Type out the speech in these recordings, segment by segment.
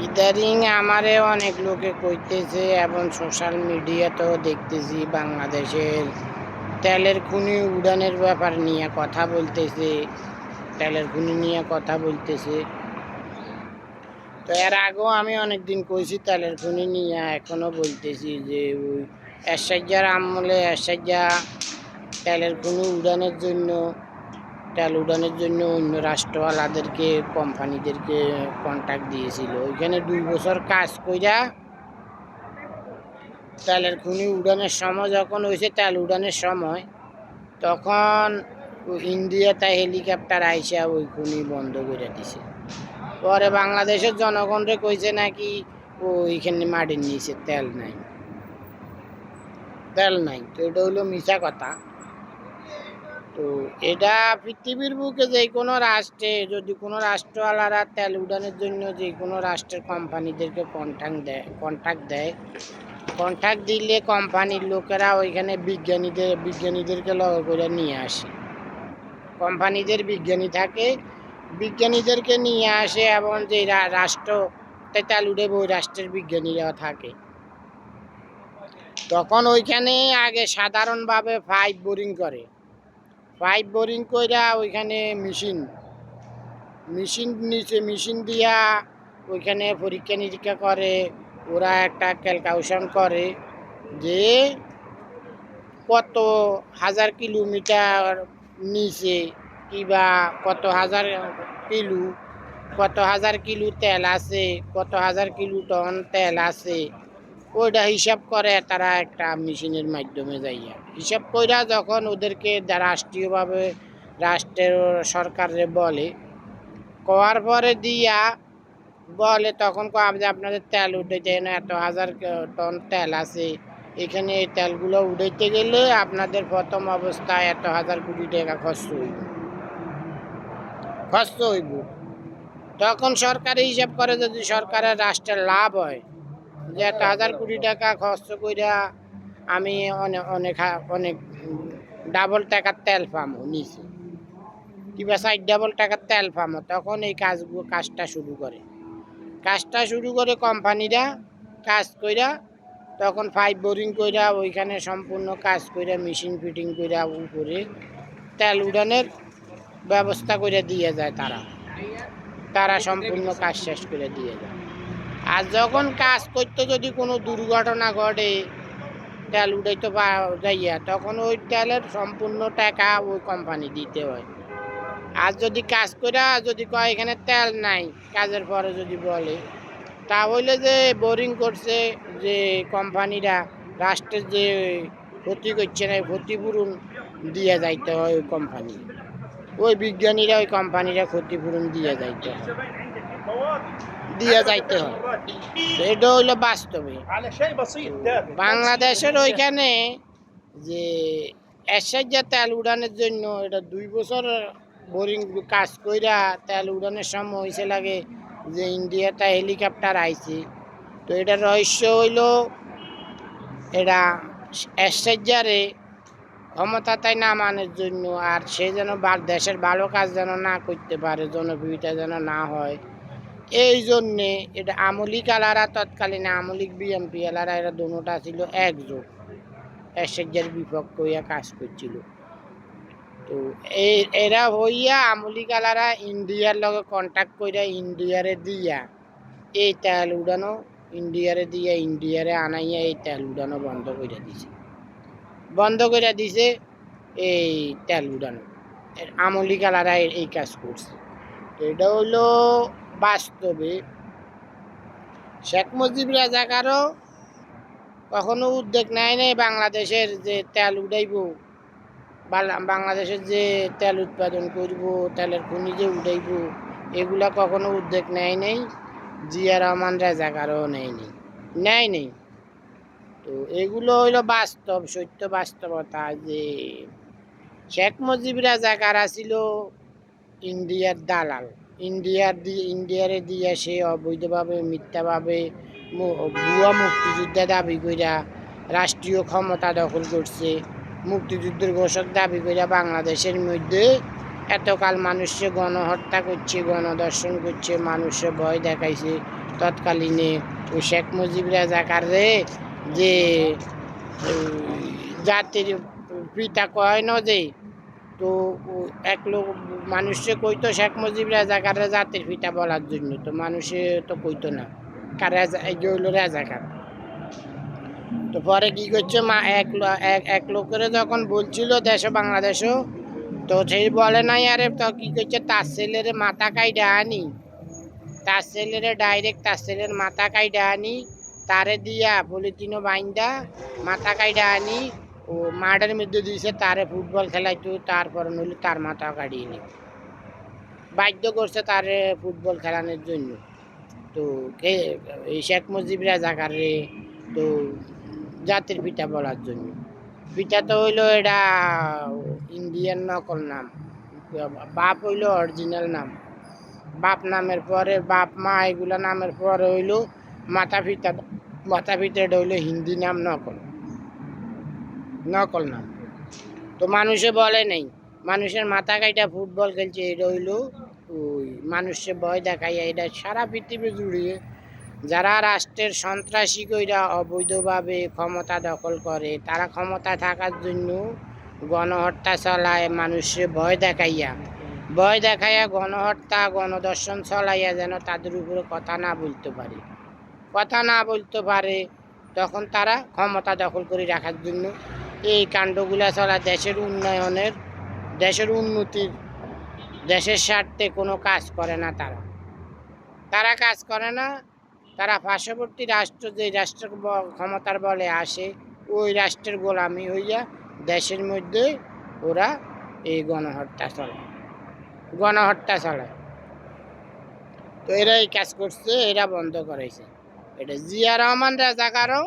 ইদারিং আমারে অনেক লোকে কইতেছে এবং সোশ্যাল মিডিয়াতেও দেখতেছি বাংলাদেশের তেলের খনি উড়ানের ব্যাপার নিয়ে কথা বলতেছে। তেলের খনি নিয়ে কথা বলতেছে। তো এর আগেও আমি অনেকদিন কইছি তেলের খনি নিয়ে, এখনো বলতেছি যে ওই এরশাদের আমলে এরশাদ তেলের খনি উড়ানের জন্য তেল উড়ানের জন্য অন্য রাষ্ট্রওয়ালাদেরকে কোম্পানিদেরকে কন্ট্রাক্ট দিয়েছিল। ওইখানে 2 বছর কাজ কইরা তেলের খনি উড়ানের সময় যখন হয়েছে, তেল উড়ানের সময়, তখন ইন্ডিয়াতে হেলিকপ্টার আইসা ওই খনি বন্ধ করে দিছে। পরে বাংলাদেশের জনগণরে কইছে নাকি ওইখানে মাটির নিচে তেল নাই। তো এটা হইলো মিছা কথা। তো এটা পৃথিবীর বুকে যে কোনো রাষ্ট্রে যদি কোনো রাষ্ট্রওয়ালারা তেল উড়ানোর জন্য যে কোনো রাষ্ট্রের কোম্পানিদেরকে কন্ট্রাক্ট দেয়, কন্ট্রাক্ট দিলে কোম্পানির লোকেরা ওইখানে বিজ্ঞানীদেরকে লগ করে নিয়ে আসে। কোম্পানিদের বিজ্ঞানী থাকে, বিজ্ঞানীদেরকে নিয়ে আসে এবং যে রাষ্ট্র তেল উঠেবে ওই রাষ্ট্রের বিজ্ঞানীরা থাকে। তখন ওইখানে আগে সাধারণভাবে পাইপ বোরিং কইরা ওইখানে মেশিন দিয়া ওইখানে পরীক্ষা নিরীক্ষা করে। ওরা একটা ক্যালকুলেশন করে যে কত হাজার কিলোমিটার নিচে কিংবা কত হাজার কিলো তেল আছে, কত হাজার কিলো টন তেল আছে, ওইটা হিসাব করে তারা একটা মেশিনের মাধ্যমে যাইয়া হিসাব কইরা যখন ওদেরকে রাষ্ট্রীয়ভাবে রাষ্ট্রের সরকারে বলে, কওয়ার পরে দিয়া বলে তখন যে আপনাদের তেল উঠাইতে না, এত হাজার টন তেল আছে, এখানে এই তেলগুলো উঠাইতে গেলে আপনাদের প্রথম অবস্থায় এত হাজার কোটি টাকা খরচ হইব। তখন সরকারি হিসাব করে যদি সরকারের রাষ্ট্রের লাভ হয় যে 1,000 কোটি টাকা খরচ কইরা আমি অনেক অনেক ডাবল টাকার তেল পামো নিচে, কিংবা 4 ডাবল টাকার তেল পামো, তখন এই কাজটা শুরু করে কোম্পানিরা কাজ কইরা। তখন পাইপ বোরিং কইরা ওইখানে সম্পূর্ণ কাজ কইরা মেশিন ফিটিং কইরা উপরে তেল উড়ানের ব্যবস্থা করে দিয়ে যায়। তারা সম্পূর্ণ কাজ শেষ করে দিয়ে যায়। আর যখন কাজ করতে যদি কোনো দুর্ঘটনা ঘটে, তেল উঠাইতে যাইয়া, তখন ওই তেলের সম্পূর্ণ টাকা ওই কোম্পানি দিতে হয়। আর যদি কাজ করে যদি কয় এখানে তেল নাই, কাজের পরে যদি বলে, তা হইলে যে বোরিং করছে যে কোম্পানিরা, রাষ্ট্রের যে ক্ষতি করছে না, ক্ষতিপূরণ দিয়ে যাইতে হয় ওই কোম্পানি, ওই বিজ্ঞানীরা ওই কোম্পানিরা ক্ষতিপূরণ দিয়ে যাইতে হয়। এটা হইলো বাস্তবে। বাংলাদেশের ওইখানে যে এরশাদ তেল উড়ানোর জন্য এটা 2 বছর বোরিং কাজ কইরা তেল উড়ানোর সময় হয়েছে লাগে যে ইন্ডিয়াতে হেলিকপ্টার আইছে। তো এটা রহস্য হইলো এটা এরশাদরে ক্ষমতায় নামানোর জন্য, আর সে যেন দেশের ভালো কাজ যেন না করতে পারে, জনপ্রিয়তা যেন না হয়, এই জন্যে এটা আমলিক আলারা, তৎকালীন আমলিক বিএমপি আলারা, এরা দুটোটা ছিল একজোট, এরশাদের বিপক্ষ হইয়া কাজ করছিল। তো এরা হইয়া আমলিক আলারা ইন্ডিয়ার লগে কন্ট্যাক্ট কইরা ইন্ডিয়ারে দিয়া এই তেল উড়ানো, ইন্ডিয়ারে আনাইয়া এই তেল উড়ানো বন্ধ করে দিছে। এই তেল উড়ানো আমলিক আলারা এই কাজ করছে। এটা হইলো বাস্তবে। শেখ মুজিব রাজাকারও কখনো উদ্যোগ নেয় নাই বাংলাদেশের যে তেল উঠাইব, বাংলাদেশের যে তেল উৎপাদন করব, তেলের খনি যে উঠাইব, এগুলা কখনো উদ্যোগ নেয় নাই। জিয়া রহমান রাজাকারও নেয় নাই। তো এগুলো হইলো সত্য বাস্তবতা যে শেখ মুজিব রাজাকার ছিল ইন্ডিয়ার দালাল। ইন্ডিয়ারে দিয়ে সে অবৈধভাবে, মিথ্যাভাবে, ভুয়া মুক্তিযুদ্ধে দাবি কইরা রাষ্ট্রীয় ক্ষমতা দখল করছে। মুক্তিযুদ্ধের ঘোষক দাবি কইরা বাংলাদেশের মধ্যে এতকাল মানুষকে গণহত্যা করছে, গণদর্শন করছে, মানুষকে ভয় দেখাইছে, তৎকালীনে ওই শেখ মুজিব রাজাকার রে যে জাতির পিতা কয় ন যে, তো এক লোক মানুষে কইতো শেখ মুজিব রাজাকারে জাতির পিতা বলার জন্য, তো মানুষে তো কইতো না কার এই যে হইলো রাজাকার। তো পরে কি করছে এক লোকের যখন বলছিল দেশে বাংলাদেশও, তো সেই বলে নাই আরে, তো কি করছে তার ছেলের মাথা কাইডা আনি, তার ছেলের ডাইরেক্ট তার ছেলের মাথা কাইডা আনি, তারে দিয়া পলিথিনও বাইন্দা মাথা কাইডা আনি ও মাঠের মধ্যে দিয়েছে, তারে ফুটবল খেলাইতো, তারপর নইলে তার মাথা কাটিয়ে নি বাধ্য করছে তারে ফুটবল খেলানোর জন্য। তো এই শেখ মুজিব রাজাকারে তো জাতির পিতা বলার জন্য। পিতা তো হইলো এটা ইন্ডিয়ান নকল নাম, বাপ হইলো অরিজিনাল নাম। বাপ নামের পরে বাপ মা এগুলা নামের পরে হইলো মাতা পিতা, মাতা পিতাটা হইলো হিন্দি নাম, নকল নকল নাম। তো মানুষে বলে নেই মানুষের মাথা কাইটা ফুটবল খেলছে, এটা হইলো ওই মানুষে ভয় দেখাইয়া এটা সারা পৃথিবী জুড়িয়ে যারা রাষ্ট্রের সন্ত্রাসী কইরা অবৈধভাবে ক্ষমতা দখল করে, তারা ক্ষমতা থাকার জন্য গণহত্যা চালায়, মানুষে ভয় দেখাইয়া গণহত্যা গণদর্শন চলাইয়া যেন তাদের উপরে কথা না বলতে পারে, তখন তারা ক্ষমতা দখল করে রাখার জন্য এই কাণ্ডগুলা চলা। দেশের উন্নয়নের, দেশের উন্নতির, দেশের স্বার্থে কোনো কাজ করে না তারা কাজ করে না। তারা পার্শ্ববর্তী রাষ্ট্র যে রাষ্ট্র ক্ষমতার বলে আসে, ওই রাষ্ট্রের গোলামি হইয়া দেশের মধ্যে ওরা এই গণহত্যা চালায়। তো এরা এই কাজ করছে, এরা বন্ধ করেছে। এটা জিয়া রহমান রাজাকারও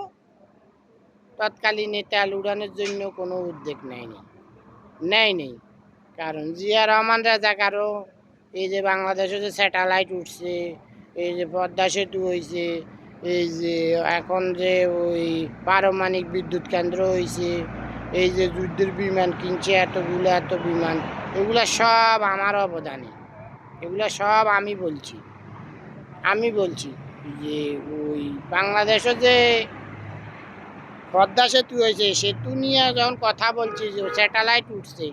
তৎকালীন তেল উড়ানোর জন্য কোনো উদ্যোগ নেয়নি। কারণ জিয়া রহমান রাজাকারও এই যে বাংলাদেশে যে স্যাটেলাইট উঠছে, এই যে পদ্মা সেতু হয়েছে, এই যে এখন যে ওই পারমাণবিক বিদ্যুৎ কেন্দ্র হয়েছে, এই যে যুদ্ধের বিমান কিনছে এত বিমান, এগুলা সব আমার অবদানে, এগুলা সব আমি বলছি যে ওই বাংলাদেশে যে পদ্মা সেতু হয়েছে, সেতু নিয়ে যখন কথা বলছি যে স্যাটেলাইট উঠছে,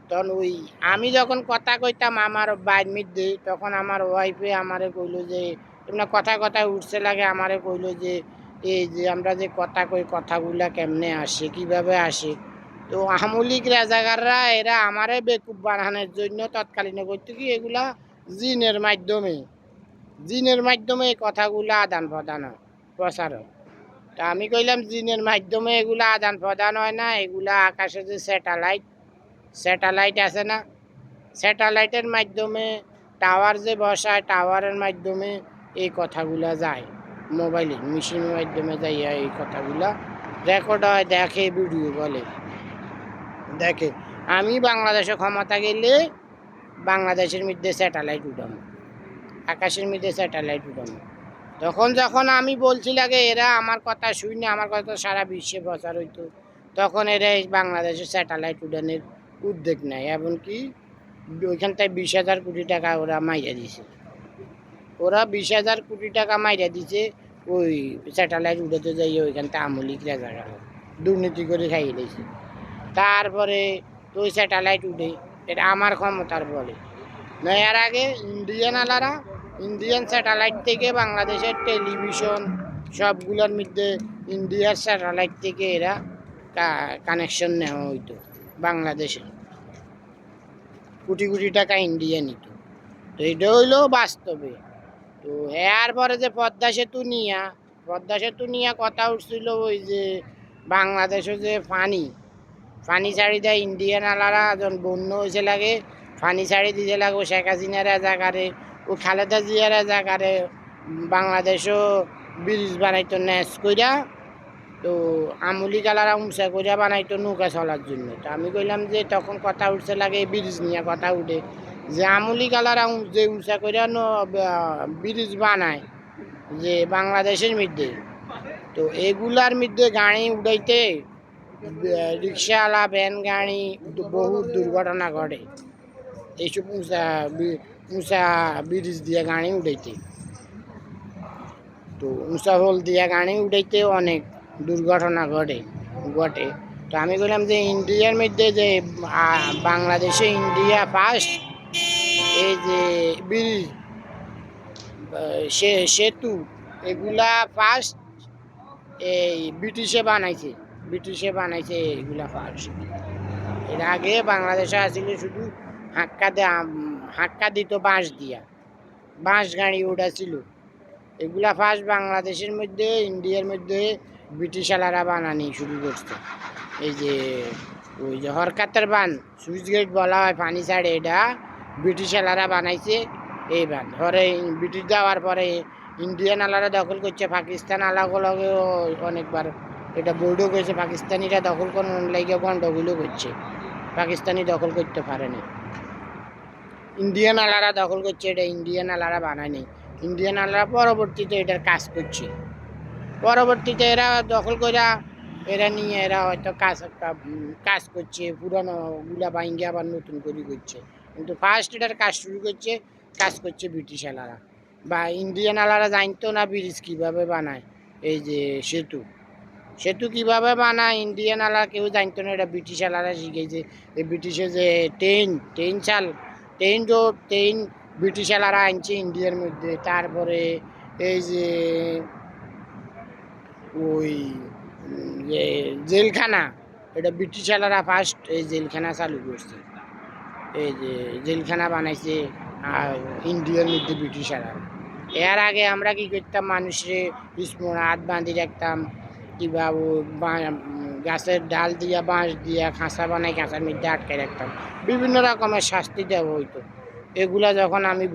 তখন ওই আমি যখন কথা কইতাম আমার বাইর মধ্যে, তখন আমার ওয়াইফে আমারে কইলো যে তোমরা কথা উঠছে লাগে, আমারে কইলো যে এই যে আমরা যে কথা কই কথাগুলা কেমনে আসে, কিভাবে আসে। তো আমলিক রাজাকাররা এরা আমারে বেকুব বানানোর জন্য তৎকালীনে করতো কি এগুলা জিনের মাধ্যমে এই কথাগুলা আদান প্রদান হয়, প্রচার হয়। তা আমি কইলাম জিনের মাধ্যমে এগুলা আদান প্রদান হয় না, এগুলা আকাশে যে স্যাটেলাইট আছে না, স্যাটেলাইটের মাধ্যমে টাওয়ার যে বসায়, টাওয়ারের মাধ্যমে এই কথাগুলা যায়, মোবাইলের মেশিনের মাধ্যমে যাইয়া এই কথাগুলা রেকর্ড হয়, দেখে, ভিডিও বলে দেখে। আমি বাংলাদেশে ক্ষমতা গেলে বাংলাদেশের মধ্যে স্যাটেলাইট উঠাবো, আকাশের মধ্যে স্যাটেলাইট উঠাবো। যখন আমি বলছি লাগে এরা আমার কথা শুনে, আমার কথা সারা বিশ্বে প্রচার হইতো, তখন এরা বাংলাদেশের স্যাটেলাইট উড়ানের উদ্যোগ নেয়। এমনকি ওইখান থেকে 20,000 কোটি টাকা ওরা মাইরা দিছে, 20,000 কোটি টাকা মাইরা দিছে ওই স্যাটেলাইট উড়াতে যাই। ওইখান থেকে আমলিক রাজাকার দুর্নীতি করে খাইয়ে দিয়েছে। তারপরে তো ওই স্যাটেলাইট উঠে এটা আমার ক্ষমতার বলে না। এর আগে ইন্ডিয়ান স্যাটেলাইট থেকে বাংলাদেশের টেলিভিশন সবগুলোর মধ্যে ইন্ডিয়ার স্যাটেলাইট থেকে এরা কানেকশন নেওয়া হইতো, বাংলাদেশে কোটি টাকা ইন্ডিয়া নিত। তো এটা হইলো বাস্তবে। তো এর পরে যে পদ্মা সেতু নিয়ে কথা উঠছিল, ওই যে বাংলাদেশে যে পানি ছাড়ি দেয় ইন্ডিয়ান আলারা, যখন বন্যা হয়েছে লাগে পানি ছাড়ি দিতে লাগে, ও শেখ হাসিনার রাজাকারে, ও খালেদা জিয়ার রাজাকারে বাংলাদেশও ব্রিজ বানাইতো ন্যাস কইরা, তো আমলি কালারা উঁচা কইরা বানাইতো নৌকা চলার জন্য। তো আমি কইলাম যে তখন কথা উঠছে লাগে ব্রিজ নিয়ে কথা উঠে, যে আমলি কালারা যে উঁচা কইরা ব্রিজ বানায় যে বাংলাদেশের মধ্যে, তো এগুলার মধ্যে গাড়ি উঠাইতে রিক্সাওয়ালা, ভ্যান গাড়ি বহু দুর্ঘটনা ঘটে এইসব উঁচা ব্রিজ দিয়ে গাড়ি উঠাইতে। তো উঁচা হোল দিয়া গাড়ি উঠাইতে অনেক দুর্ঘটনা ঘটে। তো আমি বললাম যে ইন্ডিয়ার মধ্যে যে বাংলাদেশে ইন্ডিয়া ফার্স্ট এই যে ব্রিজ সেতু এগুলা ফার্স্ট এই ব্রিটিশে বানাইছে এগুলা ফার্স্ট। এর আগে বাংলাদেশে আসছিল শুধু হাক্কা দিত বাঁশ গাড়ি ওটা ছিল। এগুলা ফার্স্ট বাংলাদেশের মধ্যে ইন্ডিয়ার মধ্যে ব্রিটিশালারা বানানি শুরু করছে। এই যে ওই যে হরকাতের বান সুইচ গেট বলা হয় পানি ছাড়ে, এটা ব্রিটিশালারা বানাইছে। এই বান ধরে ব্রিটিশ যাওয়ার পরে ইন্ডিয়ান আলারা দখল করছে, পাকিস্তান আলাগুলোকেও অনেকবার এটা বৈঠক হয়েছে, পাকিস্তানিরা দখল করার লাগে গন্ডগোলও করছে, পাকিস্তানি দখল করতে পারেনি। ইন্ডিয়ান আলারা দখল করছে, এটা ইন্ডিয়ান আলারা বানায়নি। ইন্ডিয়ান আলারা পরবর্তীতে এটার কাজ করছে, পরবর্তীতে এরা দখল করে এরা নিয়ে এরা হয়তো কাজ করছে, পুরানো গুলা ভাঙ্গে আবার নতুন করে করছে। কিন্তু ফার্স্ট এটার কাজ করছে ব্রিটিশ আলারা বা ইন্ডিয়ান আলারা জানতো না ব্রিজ কীভাবে বানায়। এই যে সেতু কীভাবে বানায় ইন্ডিয়ান আলারা কেউ জানতো না, এটা ব্রিটিশ আলারা শিখেছে। এই ব্রিটিশে যে ট্রেন ব্রিটিশ আলারা আনছে ইন্ডিয়ার মধ্যে। তারপরে এই যে ওই যে জেলখানা, এটা ব্রিটিশ আলারা ফার্স্ট এই জেলখানা চালু করছে। এই যে জেলখানা বানাইছে আর ইন্ডিয়ার মধ্যে ব্রিটিশ আলারা। এর আগে আমরা কি করতাম, মানুষের হাত বাঁধি রাখতাম, কিংবা গাছের ডাল দিয়া বাঁশ দিয়া খাঁচা বানাই খাঁচার মধ্যে আটকে রাখতাম, বিভিন্ন রকমের শাস্তি দেওয়া হইতো। এগুলা যখন আমি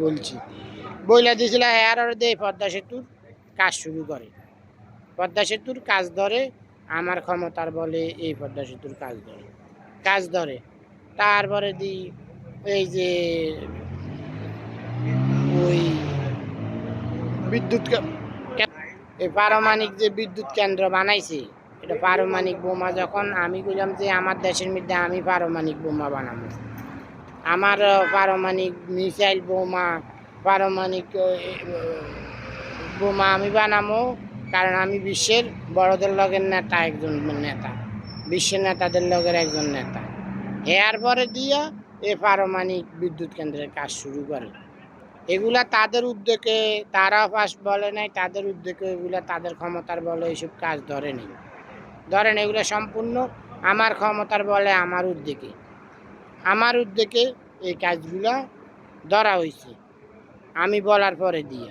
বইলা দিয়েছিলাম এর দিয়ে পদ্মা সেতুর কাজ শুরু করে, পদ্মা সেতুর কাজ ধরে আমার ক্ষমতার বলে এই পদ্মা সেতুর কাজ ধরে। তারপরে এই যে ওই এই পারমাণবিক যে বিদ্যুৎ কেন্দ্র বানাইছে, এটা পারমাণবিক বোমা যখন আমি বললাম যে আমার দেশের মধ্যে আমি পারমাণবিক বোমা বানাবো, আমার পারমাণবিক মিসাইল পারমাণবিক বোমা আমি বানাবো, কারণ আমি বিশ্বের বড়দের লগের নেতা, বিশ্বের নেতাদের লগের একজন নেতা। এর পরে দিয়া এ পারমাণবিক বিদ্যুৎ কেন্দ্রের কাজ শুরু করে। এগুলা তাদের উদ্যোগে, তারা ফার্স্ট বলে নাই, তাদের উদ্যোগে এগুলা তাদের ক্ষমতার বলে এইসব কাজ ধরেন। এগুলো সম্পূর্ণ আমার ক্ষমতার বলে আমার উদ্যোগে এই কাজগুলা ধরা হয়েছে। আমি বলার পরে দিয়ে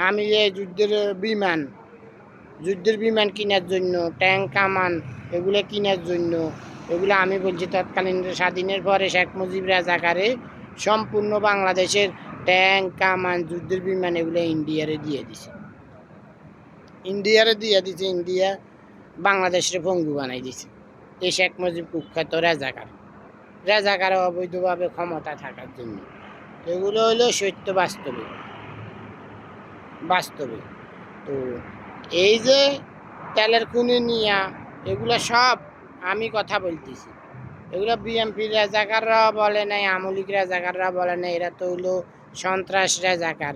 আমি এই যুদ্ধের বিমান কেনার জন্য, ট্যাঙ্ক কামান এগুলো কেনার জন্য, এগুলো আমি বলছি তৎকালীন স্বাধীনের পরে শেখ মুজিব রাজাকারে সম্পূর্ণ বাংলাদেশের ট্যাঙ্ক কামান যুদ্ধের বিমান এগুলো ইন্ডিয়ারে দিয়ে দিছে। ইন্ডিয়া বাংলাদেশের পঙ্গু বানাই দিছে এই শেখ মুজিব কুখ্যাত রাজাকার অবৈধভাবে ক্ষমতা থাকার জন্য। এগুলো হলো সত্য বাস্তবে। তো এই যে তেলের খুনি নিয়া এগুলো সব আমি কথা বলতেছি, এগুলো বিএনপির রাজাকাররা বলে নাই, আমলিক রাজাকাররা বলে নাই, এরা তো হইলো সন্ত্রাস রাজাকার।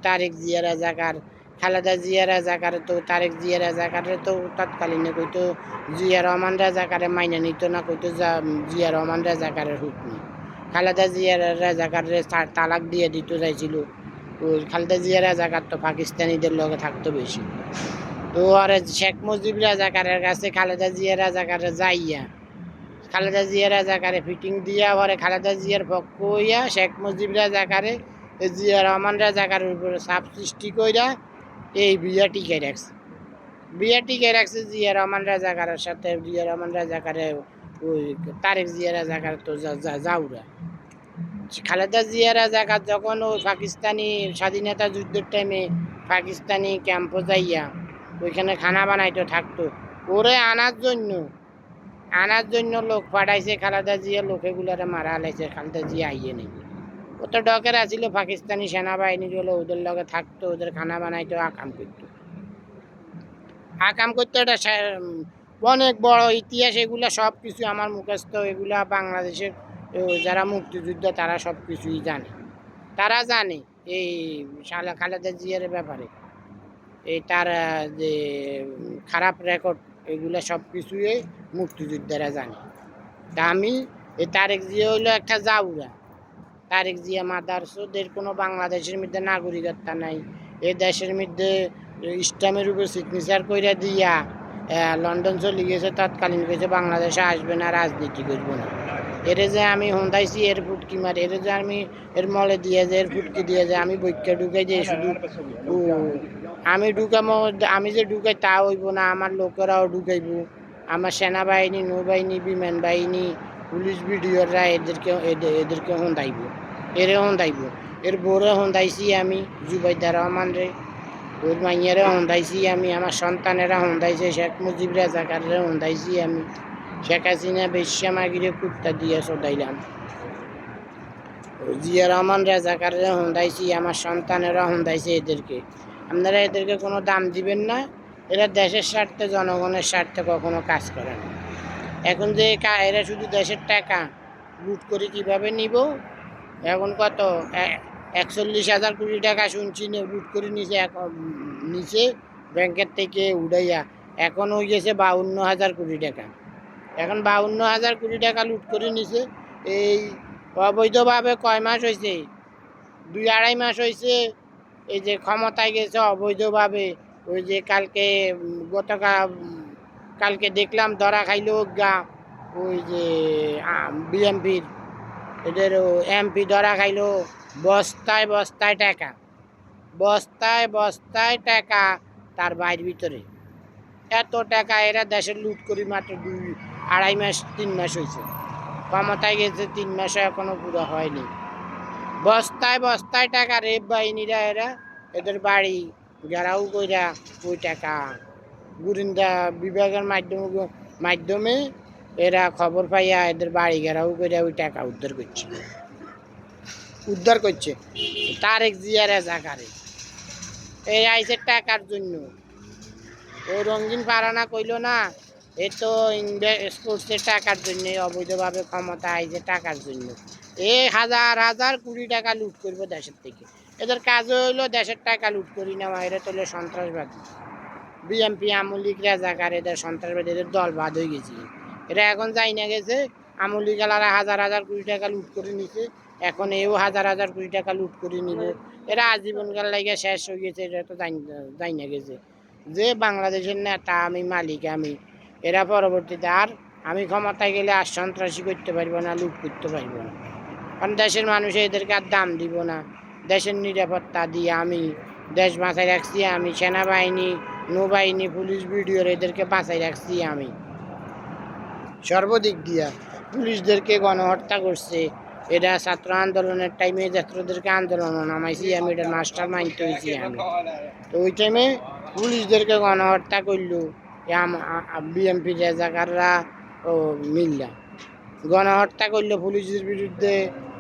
তারেক জিয়া রাজাকার, খালেদা জিয়া রাজাকার, তো তারেক জিয়া রাজাকারে তো তৎকালীনে কইতো জিয়া রহমান রাজাকারে মাইনে নিত না, কইতো জিয়া রহমান রাজাকারের হুকুম। খালেদা জিয়া রাজাকারে তালাক দিয়ে দিতে চাইছিল। ওই খালেদা জিয়া রাজাকার তো পাকিস্তানিদের লগে থাকতো বেশি। তো আর শেখ মুজিব রাজাকারের কাছে খালেদা জিয়া রাজাকারে যাইয়া খালেদা জিয়া রাজাকারে ফিটিং দিয়া পরে খালেদা জিয়ার পক্ষ হইয়া শেখ মুজিব রাজাকারে জিয়া রহমান রাজাকারের উপরে চাপ সৃষ্টি কইরা এই বিয়া টিকে রাখছে জিয়া রহমান রাজাকারের সাথে। জিয়া রহমান রাজাকারে ওই তারেক জিয়া রাজাকার তো যাওরা। খালেদা জিয়া রাজাকার যখন ওই পাকিস্তানি স্বাধীনতা যুদ্ধের টাইমে পাকিস্তানি ক্যাম্পে যাইয়া ওইখানে খানা বানাইতে থাকতো, ওরে আনার জন্য লোক পাঠাইছে খালেদা জিয়া, লোকেগুলারে মারা হালাইছে, খালেদা জিয়া আইয়ে নেই। ও তো ডকের আসছিল পাকিস্তানি সেনাবাহিনী গুলো ওদের লগে থাকতো, ওদের খানা বানাইতো, আকাম করতো। এটা অনেক বড় ইতিহাস, এগুলা সব কিছু আমার মুখস্থ। এগুলা বাংলাদেশের যারা মুক্তিযুদ্ধ তারা সব কিছুই জানে, তারা জানে এই খালেদা জিয়ার ব্যাপারে। এই তার যে খারাপ রেকর্ড এগুলো সব কিছুই মুক্তিযোদ্ধারা জানে। তা আমি এই তারেক জিয়া হইলো একটা জাউরা। তারেক জিয়া মাদারচোদের কোনো বাংলাদেশের মধ্যে নাগরিকত্ব নাই। এই দেশের মধ্যে ইসলামের উপর সিগনেচার কইরা দিয়া লন্ডন চলে গেছে, তৎকালীন কইছে বাংলাদেশে আসবে না, রাজনীতি করবো না। এরে যে আমি হুন্দাইছি এর ফুটকি মারি, এর যে আমি এর মলে দিয়ে যে এর ফুটকি দিয়ে যে আমি বৈক্যা ঢুকাই দিয়ে শুধু আমি ঢুকামো, আমি যে ঢুকাই তা হইব না, আমার লোকেরাও ঢুকাইব, আমার সেনাবাহিনী, নৌবাহিনী, বিমান বাহিনী, পুলিশ ভিডিওরা এদেরকে হুন্দাইব, এরে হুন্দাইব। এর বউরে হুন্দাইছি আমি, জুবাইদা রহমান রে, ওর মাইয়ারে হুন্দাইছি আমি, আমার সন্তানেরা হুন্দাইছে, শেখ মুজিব রাজাকাররে হুন্দাইছি আমি, শেখ হাসিনা বেশ্যা মাগিরে কুত্তা দিয়ে চদাইলাম, জিয়া রহমান রাজাকাররে হুন্দাইছি, আমার সন্তানেরা হুন্দাইছে এদেরকে। আপনারা এদেরকে কোনো দাম দিবেন না, এরা দেশের স্বার্থে, জনগণের স্বার্থে কখনো কাজ করে না। এখন যে এরা শুধু দেশের টাকা লুট করে কিভাবে নিব, এখন কত 41,000 কোটি টাকা শুনছি লুট করে নিচে, নিচে ব্যাংকের থেকে উড়াইয়া এখন হয়ে গেছে 52,000 কোটি টাকা। এখন 52,000 কোটি টাকা লুট করে নিছে। এই অবৈধভাবে কয় মাস হয়েছে? 2-2.5 মাস হয়েছে। এই যে ক্ষমতায় গেছে অবৈধভাবে, ওই যে কালকে কালকে দেখলাম ধরা খাইলো গা, ওই যে বিএমপির এদের এমপি ধরা খাইলো বস্তায় বস্তায় টাকা, বস্তায় বস্তায় টাকা তার বাড়ির ভিতরে। এত টাকা এরা দেশের লুট করি মাত্র 2-2.5 মাস 3 মাস হয়েছে। ক্ষমতায় গেছে 3 মাসে এখনো পুরো হয়নি। বস্তায় বস্তায় টাকা রেপ বাহিনীরা এরা এদের বাড়ি ঘেরাও কইরা ওই টাকা গোয়েন্দা বিভাগের মাধ্যমে এরা খবর পাইয়া এদের বাড়ি ঘেরাও কইরা ওই টাকা উদ্ধার করছে তারেক জিয়া রাজাকারে। এই আইসে টাকার জন্য। ও রঙিন পারানা কইল না, এ তো ইনভেস্ট করছে টাকার জন্য, অবৈধভাবে ক্ষমতা আইছে টাকার জন্য। এ হাজার হাজার কোটি টাকা লুট করবো দেশের থেকে। এদের কাজ হইলো দেশের টাকা লুট করি নেওয়া, এরা তো সন্ত্রাসবাদী। বিএমপি আমলিক রাজাকার, এদের সন্ত্রাসবাদী, এদের দল বাদ হয়ে গেছে। এরা এখন যাই না গেছে, আমলিক আলারা হাজার হাজার কোটি টাকা লুট করে নিছে, এখন এও হাজার হাজার কোটি টাকা লুট করে নিব। এরা আজীবনকাল লাগে শেষ হয়ে গেছে, এটা তো যাই না গেছে যে বাংলাদেশের নেতা আমি, মালিক আমি। এরা পরবর্তীতে আর আমি ক্ষমতায় গেলে আর সন্ত্রাসী করতে পারবো না, লুট করতে পারবো না, কারণ দেশের মানুষ এদেরকে আর দাম দিব না। দেশের নিরাপত্তা দিয়ে আমি দেশ বাঁচাই রাখছি, আমি সেনাবাহিনী, নৌবাহিনী, পুলিশ ভিডিওর এদেরকে বাঁচাই রাখছি আমি সর্বদিক দিয়া। পুলিশদেরকে গণহত্যা করছে, এটা ছাত্র আন্দোলনের টাইমে ছাত্রদেরকে আন্দোলন নামাইছি আমি, এটা মাস্টার মাইন্ড হয়েছি আমি। তো ওই টাইমে পুলিশদেরকে গণহত্যা করলো বিএমপি রাজাকাররা ও মিল্লা গণহত্যা করলো, পুলিশের বিরুদ্ধে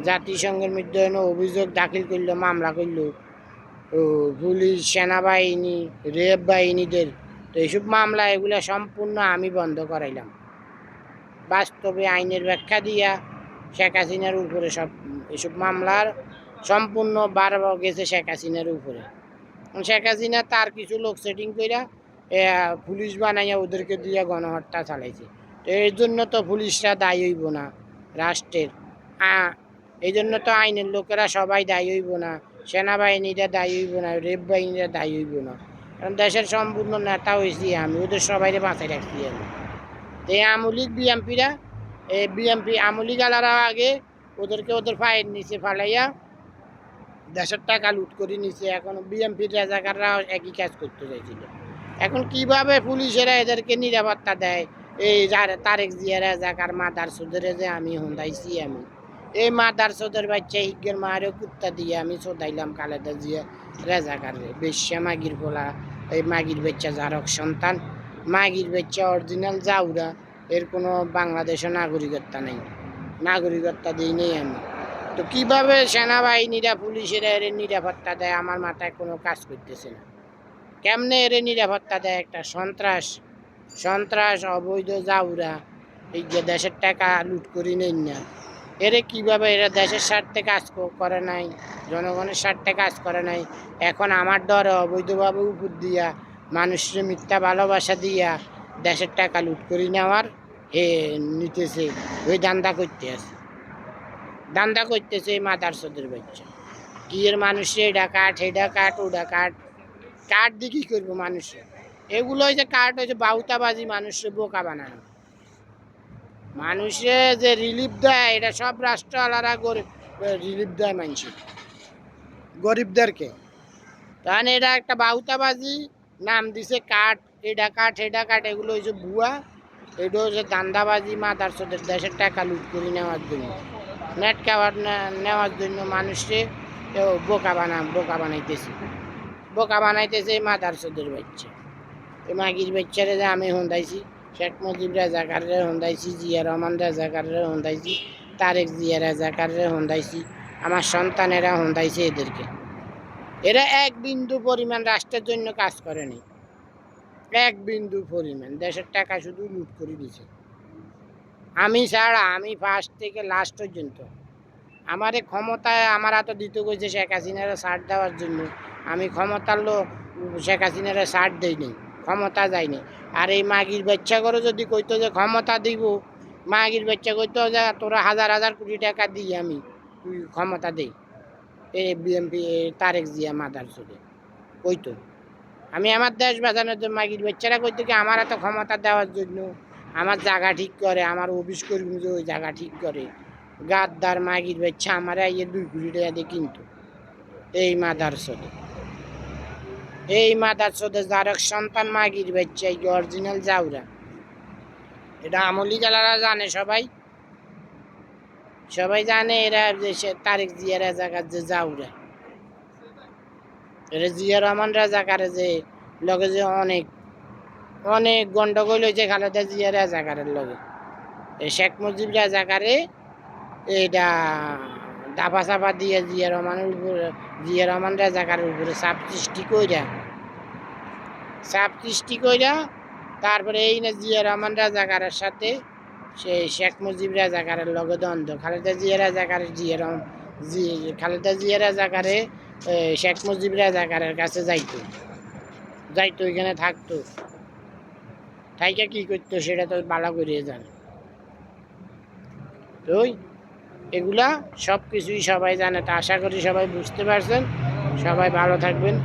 জাতিসংঘের মধ্যে অভিযোগ দাখিল করলো, মামলা করলো ও পুলিশ, সেনাবাহিনী, রেপ বাহিনীদের। তো এইসব মামলা এগুলো সম্পূর্ণ আমি বন্ধ করাইলাম। বাস্তবে আইনের ব্যাখ্যা দিয়া শেখ হাসিনার উপরে সব এসব মামলার সম্পূর্ণ বার গেছে শেখ হাসিনার উপরে। শেখ হাসিনা তার কিছু লোক সেটিং কইরা পুলিশ বানাইয়া ওদেরকে দিয়ে গণহত্যা চালাইছে। তো এর জন্য তো পুলিশরা দায়ী হইব না, রাষ্ট্রের এই জন্য তো আইনের লোকেরা সবাই দায়ী হইব না, সেনাবাহিনীরা দায়ী হইব না, রেপ বাহিনীরা দায়ী হইব না, কারণ দেশের সম্পূর্ণ নেতা হয়েছি আমি, ওদের সবাইরে বাঁচাই রাখছি আমি। তো এই আমলিক বিএমপিরা, এই বিএমপি আমলিক আলারা আগে ওদেরকে ওদের পায়ের নিচে ফালাইয়া দেশের টাকা লুট করে নিছে, এখন বিএমপির রাজাকাররা একই কাজ করতে চাইছিল। এখন কিভাবে পুলিশেরা এদেরকে নিরাপত্তা দেয়, এই তারেক জিয়া রাজাকার মাদারচোদের যে আমি হুন্দাইছি আমি, এই মাদারচোদের বাচ্চা হিগের মারেও কুত্তা দিয়ে আমি চোদাইলাম খালেদা জিয়া রাজাকারে, বেশ্যা মাগির পোলা, এই মাগির বাচ্চা জারক সন্তান, মাগির বাচ্চা অরিজিনাল জাউরা, এর কোনো বাংলাদেশে নাগরিকত্ব নেই, নাগরিকত্ব দিই নেই আমি। তো কিভাবে সেনাবাহিনীরা, পুলিশেরা এর নিরাপত্তা দেয় আমার মাথায় কোনো কাজ করতেছে না। কেমনে এর নিরাপত্তা দেয় একটা সন্ত্রাস অবৈধ জাউরা, এই যে দেশের টাকা লুট করি নেই না, এরা কিভাবে, এরা দেশের স্বার্থে কাজ করে নাই, জনগণের স্বার্থে কাজ করে নাই। এখন আমার ডরে অবৈধভাবে উপর দিয়া মানুষের মিথ্যা ভালোবাসা দিয়া দেশের টাকা লুট করে নেওয়ার নিতেছে, ওই দান্দা করতে আছে, দান্দা করতেছে এই মাদারচোদের বাচ্চা। কি এর মানুষের এটা কাঠ, এটা কাঠ, ওটা কাঠ, কাঠ দিয়ে কী করবো মানুষের? এগুলো হয়েছে কাঠ, হয়েছে বাউতাবাজি, মানুষের বোকা বানানো। মানুষে যে রিলিফ দেয়, এটা সব রাষ্ট্রওয়ালারা গরিব রিলিফ দেয় মানুষের, গরিবদেরকে। কারণ এটা একটা বাউতাবাজি, নাম দিছে কাঠ, এটা কাঠ, এটা কাঠ, এগুলো হয়েছে ভুয়া, এটা হচ্ছে দান্দাবাজি, মাদারচোদের দেশের টাকা লুট করে নেওয়ার জন্য, নেট খাবার নেওয়ার জন্য মানুষকে বোকা বানাইতেছে, বোকা বানাইতেছে এই মাদারচোদের বাচ্চা। এই মাগির বাচ্চারে যে আমি হন্দাইছি, শেখ মুজিব রাজাকাররে হন্দাইছি, জিয়া রহমান রাজাকাররে হন্দাইছি, তারেক জিয়া রাজাকাররে হন্দাইছি, আমার সন্তানেরা হন্দাইছে এদেরকে। এরা এক বিন্দু পরিমাণ রাষ্ট্রের জন্য কাজ করেনি, এক বিন্দু পরিমাণ দেশের টাকা শুধু লুট করে দিছে। আমি ছাড়া, আমি ফার্স্ট থেকে লাস্ট পর্যন্ত, আমার ক্ষমতায় আমার হাতে দিতে গেছে শেখ হাসিনারা ছাড় দেওয়ার জন্য, আমি ক্ষমতার লোক শেখ হাসিনারা ছাড় দেয়নি, ক্ষমতা যায়নি। আর এই মাগির বাচ্চা করে যদি কইতো যে ক্ষমতা দিব, মাগির বাচ্চা কইতো যে তোরা হাজার হাজার কোটি টাকা দিই আমি, তুই ক্ষমতা দেই, এই বিএমপি তারেক জিয়া মাদারচোদে কইতো। আমি আমার দেশ বাঁচানোর জন্য, মাগির বাচ্চারা কইতো কি আমার এত ক্ষমতা দেওয়ার জন্য, আমার জায়গা ঠিক করে, আমার অফিস করবি যে ওই জায়গা ঠিক করে, গাদ্দার মাগির বাচ্চা আমার ইয়ে 2 কোটি টাকা দিয়ে কিন্তু। এই মাদারচোদে, এই মাদারচোদে যার এক সন্তান মাগির বাচ্চা, এই অরিজিনাল জাউরা, এটা আমলি জালারা জানে, সবাই সবাই জানে এরা যে তারেক জিয়া রাজাকার যে জাউরা, এরা জিয়া রহমান রাজাকারে যে লগে যে অনেক অনেক গন্ডগোল হয়েছে খালেদা জিয়া রাজাকারের লগে, শেখ মুজিব রাজাকারে এটা দাফা চাপা দিয়ে জিয়া রহমানের উপরে, জিয়া রহমান রাজাকারের উপরে চাপ সৃষ্টি কইরা তারপরে এই না জিয়া রহমান রাজাকারের সাথে সেই শেখ মুজিব রাজাকারের লগে দ্বন্দ্ব, খালেদা জিয়া রাজাকারের খালেদা জিয়া রাজাকারে শেখ মুজিব রাজাকারের কাছে যাইতো, ওইখানে থাকতো, থাইকা কি করতো সেটা তো ভালো করে জানে। তো এগুলা সব কিছুই সবাই জানে। তা আশা করি সবাই বুঝতে পারছেন, সবাই ভালো থাকবেন।